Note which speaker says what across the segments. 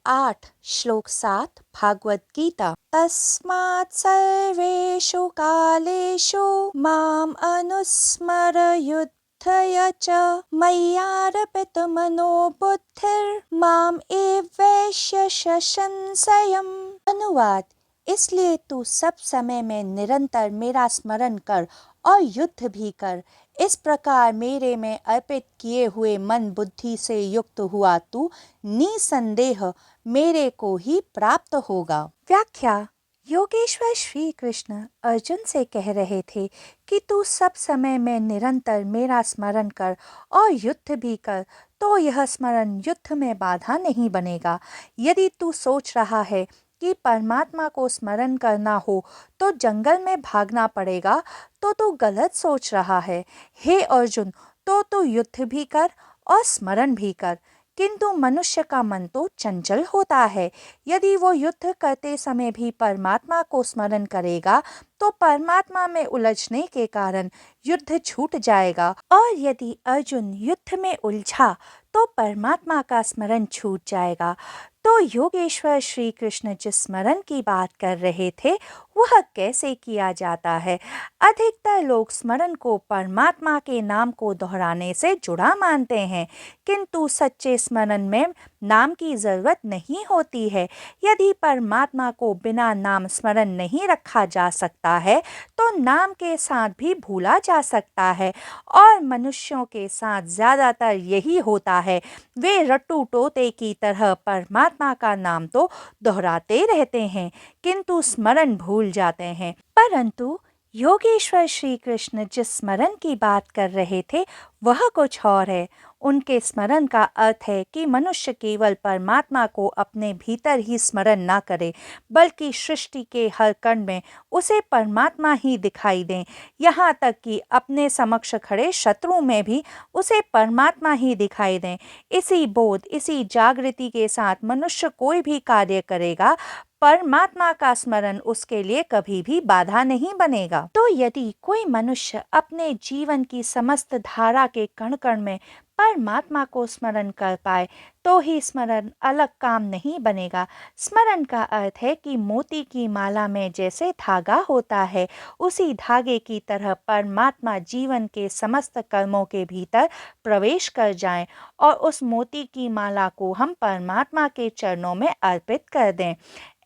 Speaker 1: 8 श्लोक 7 भागवत गीता। तस्मात् सर्वेषु कालेषु माम् अनुस्मर युद्धय च मय्यार्पितमनो बुद्धिर्माम् एवैष्य संशयम्। अनुवाद: इसलिए तू सब समय में निरंतर मेरा स्मरण कर और युद्ध भी कर। इस प्रकार मेरे में अर्पित किए हुए मन बुद्धि से युक्त हुआ तू निसंदेह मेरे को ही प्राप्त होगा। व्याख्या: योगेश्वर श्री कृष्ण अर्जुन से कह रहे थे कि तू सब समय में निरंतर मेरा स्मरण कर और युद्ध भी कर, तो यह स्मरण युद्ध में बाधा नहीं बनेगा। यदि तू सोच रहा है कि परमात्मा को स्मरण करना हो तो जंगल में भागना पड़ेगा, तो तू गलत सोच रहा है। हे अर्जुन, तो तू युद्ध भी कर और स्मरण भी कर। किंतु मनुष्य का मन तो चंचल होता है। यदि वो युद्ध करते समय भी परमात्मा को स्मरण करेगा तो परमात्मा में उलझने के कारण युद्ध छूट जाएगा, और यदि अर्जुन युद्ध में उलझा तो परमात्मा का स्मरण छूट जाएगा। तो योगेश्वर श्री कृष्ण जिस स्मरण की बात कर रहे थे वह कैसे किया जाता है? अधिकतर लोग स्मरण को परमात्मा के नाम को दोहराने से जुड़ा मानते हैं, किंतु सच्चे स्मरण में नाम की जरूरत नहीं होती है। यदि परमात्मा को बिना नाम स्मरण नहीं रखा जा सकता है तो नाम के साथ भी भूला जा सकता है, और मनुष्यों के साथ ज्यादातर यही होता है। वे रट्टू तोते की तरह परमात्मा का नाम तो दोहराते रहते हैं किंतु स्मरण भूल जाते हैं। परंतु योगेश्वर श्री कृष्ण जिस स्मरण की बात कर रहे थे वह कुछ और है। उनके स्मरण का अर्थ है कि मनुष्य केवल परमात्मा को अपने भीतर ही स्मरण ना करे, बल्कि सृष्टि के हर कण में उसे परमात्मा ही दिखाई दे। यहाँ तक कि अपने समक्ष खड़े शत्रु में भी उसे परमात्मा ही दिखाई दे। इसी बोध, इसी जागृति के साथ मनुष्य कोई भी कार्य करेगा, परमात्मा का स्मरण उसके लिए कभी भी बाधा नहीं बनेगा। तो यदि कोई मनुष्य अपने जीवन की समस्त धारा के कण कण में परमात्मा को स्मरण कर पाए तो ही स्मरण अलग काम नहीं बनेगा। स्मरण का अर्थ है कि मोती की माला में जैसे धागा होता है, उसी धागे की तरह परमात्मा जीवन के समस्त कर्मों के भीतर प्रवेश कर जाएं और उस मोती की माला को हम परमात्मा के चरणों में अर्पित कर दें।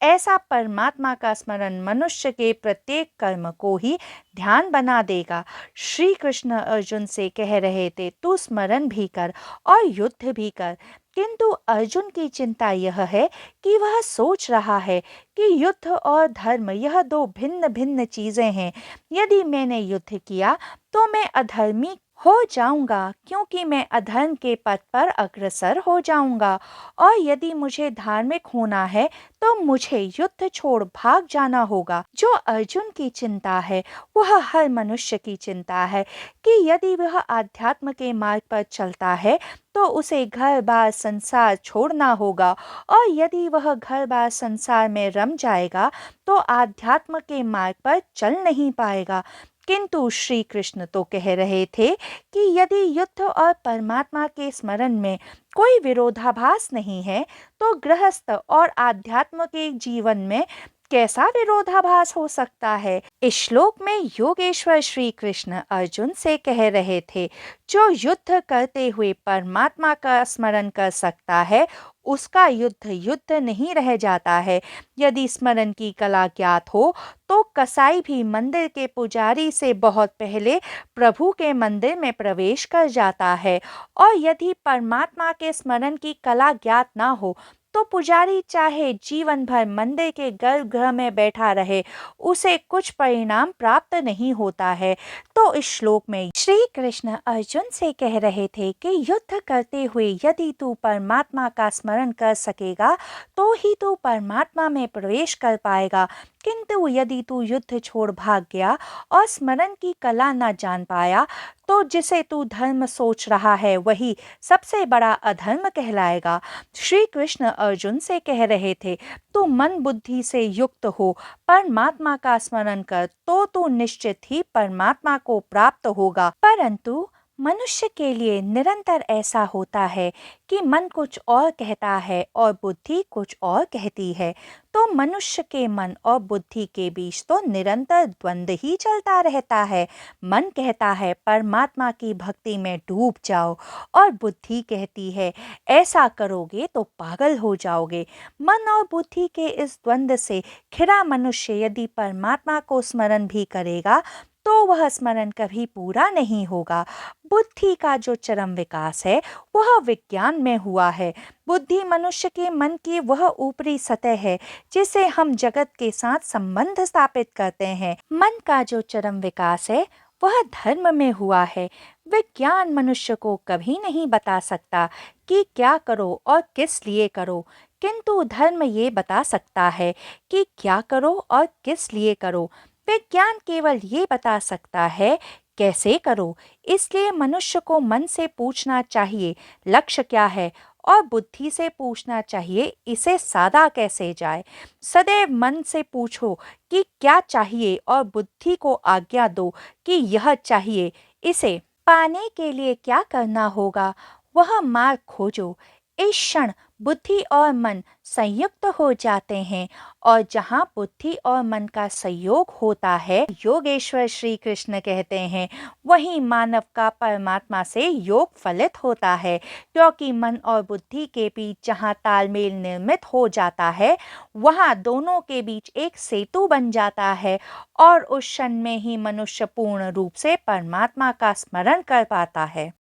Speaker 1: ऐसा परमात्मा का स्मरण मनुष्य के प्रत्येक कर्म को ही ध्यान बना देगा। श्री कृष्ण अर्जुन से कह रहे थे तू स्मरण भी कर और युद्ध भी कर, किंतु अर्जुन की चिंता यह है कि वह सोच रहा है कि युद्ध और धर्म यह दो भिन्न भिन्न चीजें हैं। यदि मैंने युद्ध किया तो मैं अधर्मी हो जाऊंगा, क्योंकि मैं अधर्म के पथ पर अग्रसर हो जाऊंगा, और यदि मुझे धार्मिक होना है तो मुझे युद्ध छोड़ भाग जाना होगा। जो अर्जुन की चिंता है वह हर मनुष्य की चिंता है कि यदि वह आध्यात्म के मार्ग पर चलता है तो उसे घर बार संसार छोड़ना होगा, और यदि वह घर बार संसार में रम जाएगा तो आध्यात्म के मार्ग पर चल नहीं पाएगा। किंतु श्री कृष्ण तो कह रहे थे कि यदि युद्ध और परमात्मा के स्मरण में कोई विरोधाभास नहीं है तो गृहस्थ और आध्यात्म के जीवन में कैसा विरोधाभास हो सकता है? इस श्लोक में योगेश्वर श्री कृष्ण अर्जुन से कह रहे थे जो युद्ध करते हुए परमात्मा का स्मरण कर सकता है उसका युद्ध युद्ध नहीं रह जाता है। यदि स्मरण की कला ज्ञात हो तो कसाई भी मंदिर के पुजारी से बहुत पहले प्रभु के मंदिर में प्रवेश कर जाता है, और यदि परमात्मा के स्मरण की कला ज्ञात ना हो तो पुजारी चाहे जीवन भर मंदिर के गर्भगृह में बैठा रहे, उसे कुछ परिणाम प्राप्त नहीं होता है। तो इस श्लोक में श्री कृष्ण अर्जुन से कह रहे थे कि युद्ध करते हुए यदि तू परमात्मा का स्मरण कर सकेगा तो ही तू परमात्मा में प्रवेश कर पाएगा, किंतु यदि तू युद्ध छोड़ भाग गया और स्मरण की कला न जान पाया तो जिसे तू धर्म सोच रहा है वही सबसे बड़ा अधर्म कहलाएगा। श्री कृष्ण अर्जुन से कह रहे थे तू मन बुद्धि से युक्त हो, परमात्मा का स्मरण कर तो तू निश्चित ही परमात्मा को प्राप्त होगा। परंतु मनुष्य के लिए निरंतर ऐसा होता है कि मन कुछ और कहता है और बुद्धि कुछ और कहती है। तो मनुष्य के मन और बुद्धि के बीच तो निरंतर द्वंद्व ही चलता रहता है। मन कहता है परमात्मा की भक्ति में डूब जाओ, और बुद्धि कहती है ऐसा करोगे तो पागल हो जाओगे। मन और बुद्धि के इस द्वंद्व से घिरा मनुष्य यदि परमात्मा को स्मरण भी करेगा तो वह स्मरण कभी पूरा नहीं होगा। बुद्धि का जो चरम विकास है वह विज्ञान में हुआ है। बुद्धि मनुष्य के मन की वह ऊपरी सतह है जिसे हम जगत के साथ संबंध स्थापित करते हैं। मन का जो चरम विकास है वह धर्म में हुआ है। विज्ञान मनुष्य को कभी नहीं बता सकता कि क्या करो और किस लिए करो, किंतु धर्म ये बता सकता है कि क्या करो और किस लिए करो। विज्ञान केवल ये बता सकता है कैसे करो। इसलिए मनुष्य को मन से पूछना चाहिए लक्ष्य क्या है, और बुद्धि से पूछना चाहिए इसे साधा कैसे जाए। सदैव मन से पूछो कि क्या चाहिए और बुद्धि को आज्ञा दो कि यह चाहिए। इसे पाने के लिए क्या करना होगा वह मार्ग खोजो। इस क्षण बुद्धि और मन संयुक्त हो जाते हैं, और जहाँ बुद्धि और मन का संयोग होता है, योगेश्वर श्री कृष्ण कहते हैं, वहीं मानव का परमात्मा से योग फलित होता है। क्योंकि मन और बुद्धि के बीच जहाँ तालमेल निर्मित हो जाता है वहाँ दोनों के बीच एक सेतु बन जाता है, और उस क्षण में ही मनुष्य पूर्ण रूप से परमात्मा का स्मरण कर पाता है।